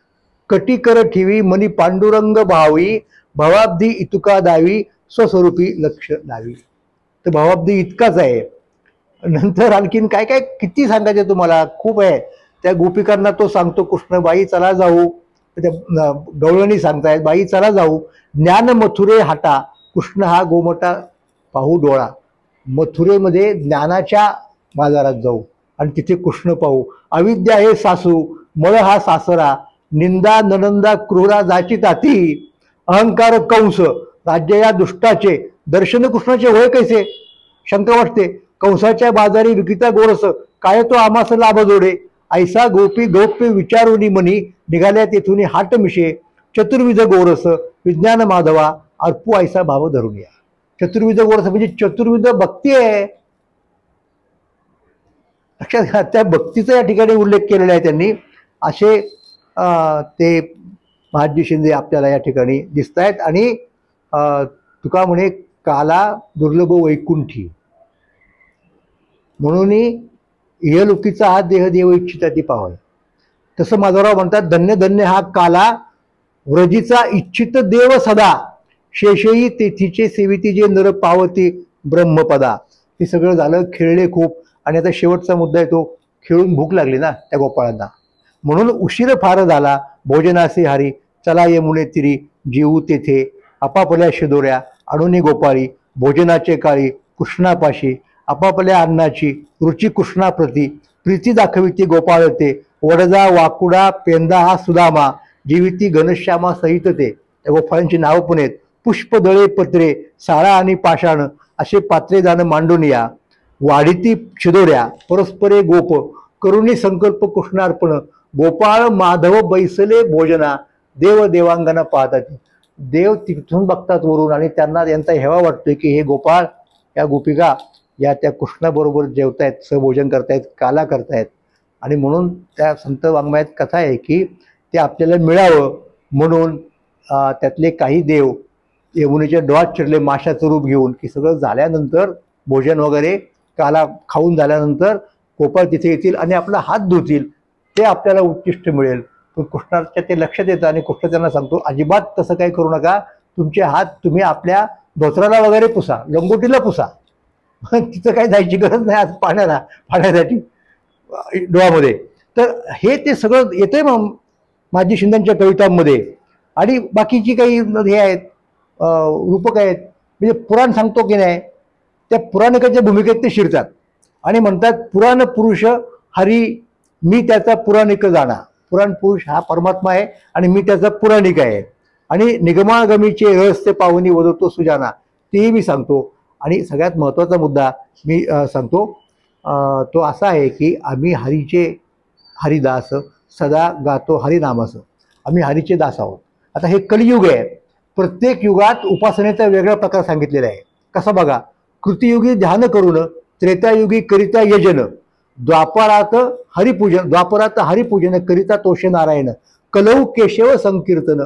कटी कर ठेवी मनी पांडुरंग भावी, भवाब्दी इतुका दावी स्वस्वरूपी लक्ष लावी. तर भवाब्दी इतकाच आहे. नंतर आणखीन काय काय किती सांगायचं तुम्हाला, खूप आहे. त्या गोपिकांना तो सांगतो कृष्ण, बाई चला जाऊ. त्या गवळणी सांगतायत, बाई चला जाऊ ज्ञान मथुरे हाटा, कृष्ण हा गोमटा पाहू डोळा. मथुरेमध्ये ज्ञानाच्या बाजारात जाऊ आणि तिथे कृष्ण पाहू. अविद्या हे सासू, मळ हा सासरा, निंदा ननंदा क्रूरा जाची ताती, अहंकार कंस राज्य या दुष्टाचे, दर्शन कृष्णाचे होय कैसे. शंका वाटते. कंसाच्या बाजारी विकिता गोरस, काय तो आमास लाभ जोडे. ऐसा गोपी गौप्य विचारुनी मनी, निघाल्या तेथून हाट मिशे. चतुर्विध गोरस विज्ञान माधवा, अर्पू ऐसा भाव धरून या. चतुर्विध गोरस म्हणजे चतुर्विध भक्ती आहे. लक्षात घ्या, त्या भक्तीचा या ठिकाणी उल्लेख केलेला आहे त्यांनी. असे ते महादजी शिंदे आपल्याला या ठिकाणी दिसत आहेत. आणि तुका म्हणे काला दुर्लभ वैकुंठी, म्हणून इहलोकीचा हा देह देव इच्छिता ती पाहावे. तसं माधवराव म्हणतात, धन्य धन्य हा काला, व्रजीचा इच्छित देव सदा, शेषई तेथीचे सेविती जे नर पावती ब्रह्मपदा. हे सगळं झालं, खेळले खूप. आणि आता शेवटचा मुद्दा आहे तो, खेळून भूक लागली ना त्या गोपाळांना, म्हणून उशीर फार झाला भोजनासे हारी, चला यमुने तिरी जीवू तेथे, आपापल्या शिदोऱ्या आणूनी गोपाळी, भोजनाचे काळी कृष्णापाशी, आपापल्या अन्नाची रुची कृष्णाप्रती, प्रीती दाखविती गोपाळ ते, वडजा वाकुडा पेंदा हा सुदामा, जीविती घनश्यामा सहित ते. त्या गोपाळांची नावं पण आहेत. पुष्पदळे पत्रे साळा आणि पाषाण, असे पात्रे दान मांडून या, वाढीती शिदोऱ्या परस्परे गोप, करुणी संकल्प कृष्णार्पण, गोपाळ माधव बैसले भोजना, देव देवांगना पाहतात. देव तिथून बघतात वरून आणि त्यांना यांचा हेवा वाटतोय की हे गोपाळ, या गोपिका या त्या कृष्णाबरोबर जेवतायत, सहभोजन करतायत, काला करतायत. आणि म्हणून त्या संत वाङ्मयात कथा आहे की ते आपल्याला मिळावं म्हणून त्यातले काही देव यमुनेच्या डोहात शिरले माशाचं रूप घेऊन, की सगळं झाल्यानंतर भोजन वगैरे काला खाऊन झाल्यानंतर गोपाळ तिथे येतील आणि आपला हात धुतील, ते आपल्याला उच्चिष्ट मिळेल. पण कृष्णाच्या ते लक्षात येतं आणि कृष्ण त्यांना सांगतो, अजिबात तसं काही करू नका, तुमचे हात तुम्ही आपल्या धोत्राला वगैरे पुसा, लंगोटीला पुसा. तिथं काही जायची गरज नाही आज पाण्यासाठी डोळ्यामध्ये. तर हे ते सगळं येतंय मग महादजी शिंदेच्या कवितांमध्ये. आणि बाकीची काही हे आहेत रूपक आहेत, म्हणजे पुराण सांगतो की नाही, त्या पुराणिकाच्या भूमिकेत ते शिरतात आणि म्हणतात, पुराण पुरुष हरी मी त्याचा पुराणिक जाणा. पुराण पुरुष हा परमात्मा आहे आणि मी त्याचा पुराणिक आहे. आणि निगमागमीचे रहस्य पाहुनी वदतो सुजाना, तेही मी सांगतो. आणि सगळ्यात महत्त्वाचा मुद्दा मी सांगतो, तो असा आहे की आम्ही हरीचे हरिदास सदा गातो हरिनामास. आम्ही हरीचे दास आहोत. आता हे कलियुग आहे. प्रत्येक युगात उपासनेचा वेगळा प्रकार सांगितलेला आहे. कसा बघा, कृतियुगी ध्यान करून, त्रेतायुगी करिता यजन, द्वापरात हरिपूजन करिता तोषे नारायण, कलौ केशव संकीर्तन.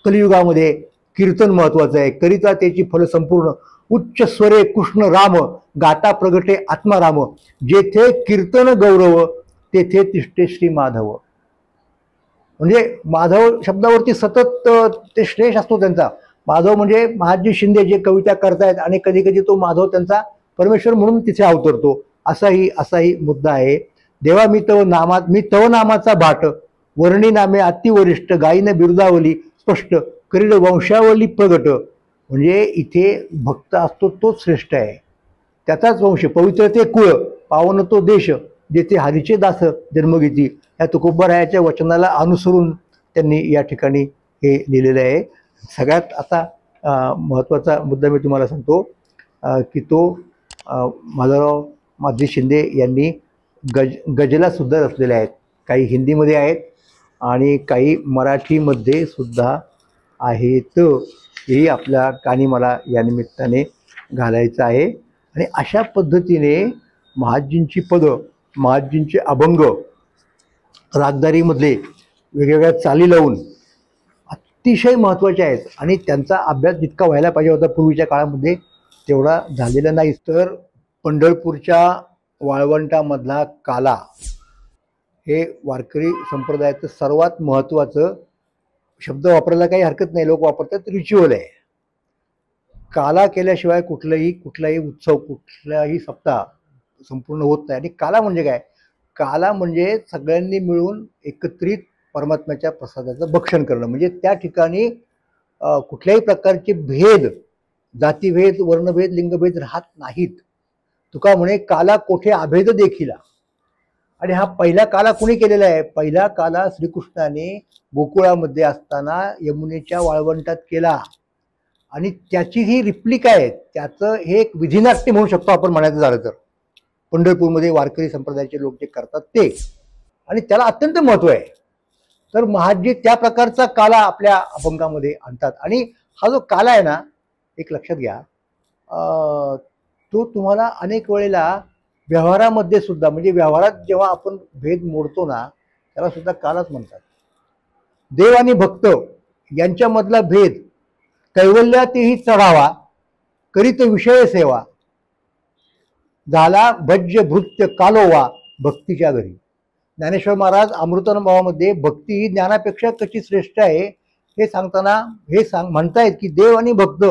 कलियुगामध्ये कीर्तन महत्वाचं आहे, करिता त्याची फल संपूर्ण. उच्च स्वरे कृष्ण राम, गाता प्रगटे आत्मा राम, जेथे कीर्तन गौरव तेथे तिष्ठे श्री माधव. म्हणजे माधव शब्दावरती सतत ते श्लेष असतो त्यांचा. माधव म्हणजे महादजी शिंदे जे कविता करतायत आणि कधी कधी तो माधव त्यांचा परमेश्वर म्हणून तिथे अवतरतो. असाही मुद्दा आहे. देवा मी तव नामाचा भाट, वर्णी नामे अतिवरिष्ठ, गायीन बिरुदावली स्पष्ट, करील वंशावली प्रगट. म्हणजे इथे भक्त असतो तोच श्रेष्ठ आहे, त्याचाच वंश, पवित्र ते कुळ, पावन तो देश, जेथे हरीचे दास जन्मगीती. या तुकोबारायाच्या वचनाला अनुसरून त्यांनी या ठिकाणी हे लिहिलेलं आहे. सगळ्यात आता महत्त्वाचा मुद्दा मी तुम्हाला सांगतो की तो महादजी शिंदे यांनी गजला सुद्धा रचलेल्या आहेत. काही हिंदीमध्ये आहेत आणि काही मराठीमध्ये सुद्धा आहेत. हेही आपल्या कानी मला या निमित्ताने घालायचं आहे. आणि अशा पद्धतीने महादजींची पदं, महादजींचे अभंग रागदारीमधले वेगवेगळ्या चाली लावून अतिशय महत्त्वाचे आहेत. आणि त्यांचा अभ्यास जितका व्हायला पाहिजे होता पूर्वीच्या काळामध्ये तेवढा झालेला नाही. तर पंढरपूरच्या वाळवंटामधला काला हे वारकरी संप्रदायाचं सर्वात महत्त्वाचं शब्द वापरायला काही हरकत नाही, लोक वापरतात, रिच्युअल आहे. काला केल्याशिवाय कुठलाही उत्सव, कुठलाही सप्ताह संपूर्ण होत नाही. आणि काला म्हणजे काय? काला म्हणजे सगळ्यांनी मिळून एकत्रित परमात्म्याच्या प्रसादाचं भक्षण करणं. म्हणजे त्या ठिकाणी कुठल्याही प्रकारचे भेद, जातीभेद, वर्णभेद, लिंगभेद राहत नाहीत. तुका म्हणे काला कोठे अभेद देखिला. आणि हा पहिला काला कुणी केलेला आहे? पहिला काला श्रीकृष्णाने गोकुळामध्ये असताना यमुनेच्या वाळवंटात केला. आणि त्याची ही रिप्लिका आहे, त्याचं हे एक विधिनाट्य म्हणू शकतो आपण म्हणायचं झालं तर. पंढरपूरमध्ये वारकरी संप्रदायाचे लोक जे करतात ते, आणि त्याला अत्यंत महत्व आहे. तर महाजी त्या प्रकारचा काला आपल्या अभंगामध्ये आणतात. आणि हा जो काला आहे ना, एक लक्षात घ्या, तो तुम्हाला अनेक वेळेला व्यवहारामध्ये सुद्धा, म्हणजे व्यवहारात जेव्हा आपण भेद मोडतो ना, त्याला सुद्धा कालाच म्हणतात. देव आणि भक्त यांच्यामधला भेद कैवल्यातही चढावा, करीत विषय सेवा, झाला भज्य भृत्य कालोवा भक्तीच्या घरी. ज्ञानेश्वर महाराज अमृतानुभवामध्ये भक्ती ही ज्ञानापेक्षा कशी श्रेष्ठ आहे हे सांगताना म्हणतायत की देव आणि भक्त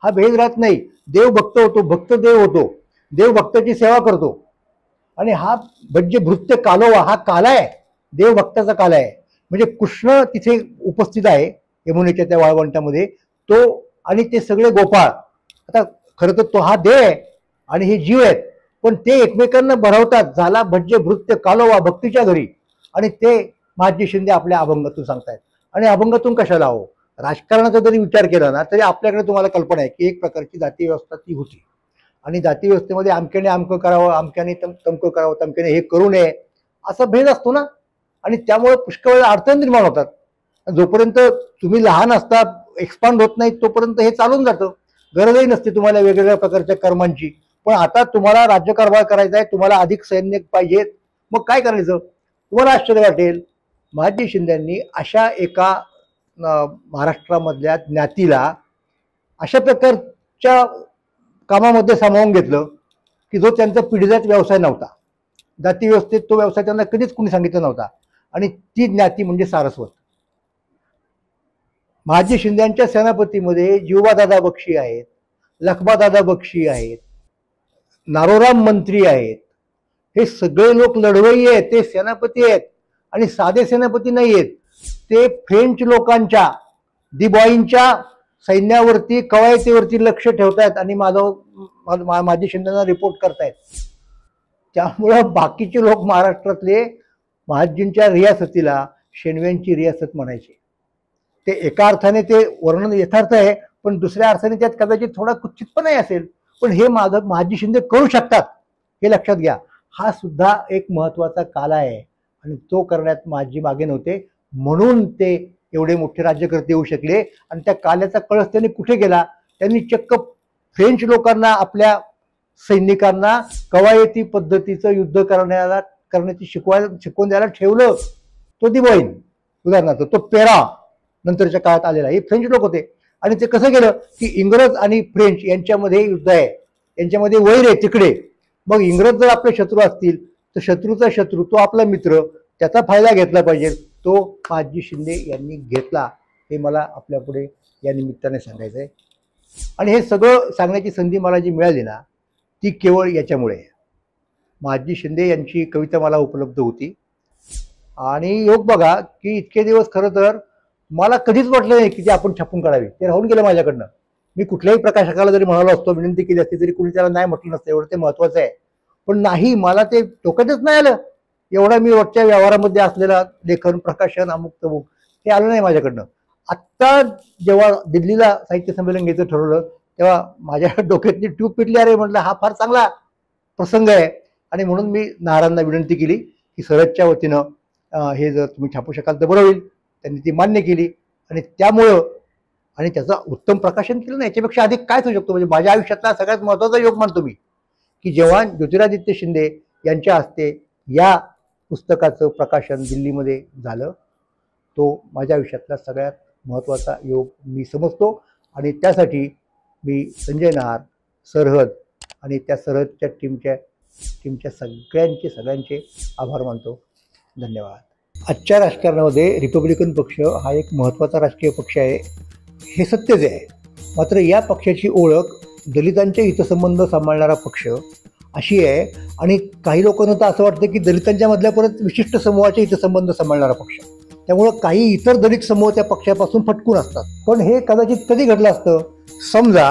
हा भेद राहत नाही. देव भक्त होतो, भक्त देव होतो, देव भक्ताची सेवा करतो. आणि हा भज्य भृत्य कालोवा हा काला आहे, देव भक्ताचा काला आहे. म्हणजे कृष्ण तिथे उपस्थित आहे यमुनेच्या त्या वाळवंटामध्ये, तो आणि ते सगळे गोपाळ. आता खरं तर तो हा देव आहे आणि हे जीव आहेत, पण ते एकमेकांना भरवतात. झाला भज्य भृत्य कालोवा भक्तीच्या घरी. आणि ते महाजी शिंदे आपल्या अभंगातून सांगतायत. आणि अभंगातून कशाला हो, राजकारणाचा जरी विचार केला ना तरी आपल्याकडे तुम्हाला कल्पना आहे की एक प्रकारची जाती व्यवस्था ती होती. आणि जाती व्यवस्थेमध्ये अमक्याने अमकं करावं, अमक्याने तमकं करावं, तमक्याने हे करू नये, असा भेद असतो ना. आणि त्यामुळे पुष्कळ वेळा अडचण निर्माण होतात. जोपर्यंत तुम्ही लहान असता, एक्सपांड होत नाही, तोपर्यंत हे चालून जातं. गरजही नसते तुम्हाला वेगवेगळ्या प्रकारच्या कर्मांची. पण आता तुम्हाला राज्यकारभार करायचा आहे, तुम्हाला अधिक सैन्य पाहिजेत, मग काय करायचं? तुम्हाला आश्चर्य वाटेल, महाजी शिंदेंनी अशा एका महाराष्ट्रामधल्या ज्ञातीला अशा प्रकारच्या कामामध्ये सामावून घेतलं की जो त्यांचा पिढीजात व्यवसाय नव्हता. जाती व्यवस्थेत तो व्यवसाय त्यांना कधीच कुणी सांगितलं नव्हता. आणि ती ज्ञाती म्हणजे सारस्वत. महाजी शिंदेच्या सेनापतीमध्ये जीवबादादा बक्षी आहेत, लखमादादा बक्षी आहेत, नारोराम मंत्री आहेत. हे सगळे लोक लढवई आहेत, ते सेनापती आहेत. आणि साधे सेनापती नाही आहेत, ते फ्रेंच लोकांच्या, दिबॉईंच्या सैन्यावरती, कवायतीवरती लक्ष ठेवतायत आणि महाजी शिंदेना रिपोर्ट करतायत. त्यामुळं बाकीचे लोक महाराष्ट्रातले महाजींच्या रियासतीला शेणव्यांची रियासत म्हणायचे. ते एका अर्थाने ते वर्णन यथार्थ आहे, पण दुसऱ्या अर्थाने त्यात कदाचित थोडा कुचितपणाही असेल. पण हे महाजी शिंदे करू शकतात हे लक्षात घ्या. हा सुद्धा एक महत्वाचा काला आहे आणि तो करण्यात महाजी मागे नव्हते, म्हणून ते एवढे मोठे राज्यकर्ते येऊ शकले. आणि त्या काल्याचा कळस त्यांनी कुठे गेला? त्यांनी चक्क फ्रेंच लोकांना, आपल्या सैनिकांना कवायती पद्धतीचं युद्ध करण्याची शिकवून द्यायला ठेवलं. तो दिबॉईन उदाहरणार्थ, तो पेरा नंतरच्या काळात आलेला, हे फ्रेंच लोक होते. आणि ते कसं केलं की इंग्रज आणि फ्रेंच यांच्यामध्ये युद्ध आहे, यांच्यामध्ये वैर आहे तिकडे. मग इंग्रज जर आपले शत्रू असतील तर शत्रूचा शत्रू तो आपला मित्र, त्याचा फायदा घेतला पाहिजे. तो महाजी शिंदे यांनी घेतला, हे मला आपल्या पुढे या निमित्ताने सांगायचं आहे. आणि हे सगळं सांगण्याची संधी मला जी मिळाली ना, ती केवळ याच्यामुळे. महाजी शिंदे यांची कविता मला उपलब्ध होती. आणि योग बघा की इतके दिवस खरं तर मला कधीच वाटलं नाही की ते आपण छापून काढावी. ते राहून गेलं माझ्याकडनं. मी कुठल्याही प्रकाशकाला जरी म्हणालो असतो, विनंती केली असती, तरी कुणी त्याला नाही म्हटलं नसतं, एवढं ते महत्वाचं आहे. पण नाही, मला ते डोक्यातच नाही आलं. एवढा मी रोजच्या व्यवहारामध्ये असलेला लेखन, प्रकाशन, अमुक तमुक हे आलं नाही माझ्याकडनं. आत्ता जेव्हा दिल्लीला साहित्य संमेलन घ्यायचं ठरवलं तेव्हा माझ्या डोक्यातली ट्यूब पिटली. अरे म्हटलं, हा फार चांगला प्रसंग आहे. आणि म्हणून मी नारांना विनंती केली की सरहदच्या वतीनं हे जर तुम्ही छापू शकाल तर बरं होईल. त्यांनी ती मान्य केली आणि त्यामुळं आणि त्याचं उत्तम प्रकाशन केलं ना, याच्यापेक्षा अधिक काय होऊ शकतो? म्हणजे माझ्या आयुष्यातला सगळ्यात महत्त्वाचा योग मानतो मी की जेव्हा ज्योतिरादित्य शिंदे यांच्या हस्ते या पुस्तकाचं प्रकाशन दिल्लीमध्ये झालं, तो माझ्या आयुष्यातला सगळ्यात महत्त्वाचा योग मी समजतो. आणि त्यासाठी मी संजय नहार, सरहद आणि त्या सरहदच्या टीमच्या सगळ्यांचे आभार मानतो. धन्यवाद. आजच्या राजकारणामध्ये रिपब्लिकन पक्ष हा एक महत्त्वाचा राजकीय पक्ष आहे, हे सत्यच आहे. मात्र या पक्षाची ओळख दलितांचे हितसंबंध सांभाळणारा पक्ष अशी आहे, आणि काही लोकांना तर असं वाटतं की दलितांच्या मधल्या परत विशिष्ट समूहाचे हितसंबंध सांभाळणारा पक्ष. त्यामुळं काही इतर दलित समूह त्या पक्षापासून फटकून असतात. पण हे कदाचित कधी घडलं असतं, समजा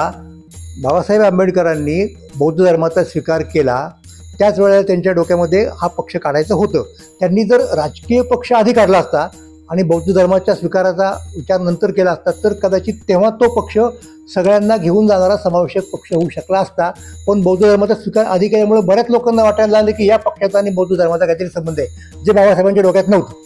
बाबासाहेब आंबेडकरांनी बौद्ध धर्माचा स्वीकार केला, त्याच वेळेला त्यांच्या डोक्यामध्ये हा पक्ष काढायचं होतं. त्यांनी जर राजकीय पक्ष आधी काढला असता आणि बौद्ध धर्माच्या स्वीकाराचा विचार नंतर केला असता, तर कदाचित तेव्हा तो पक्ष सगळ्यांना घेऊन जाणारा समावेशक पक्ष होऊ शकला असता. पण बौद्ध धर्माचा स्वीकार आधी केल्यामुळे बऱ्याच लोकांना वाटायला लागले की या पक्षाचा आणि बौद्ध धर्माचा काहीतरी संबंध आहे, जे बाबासाहेबांच्या डोक्यात नव्हतं.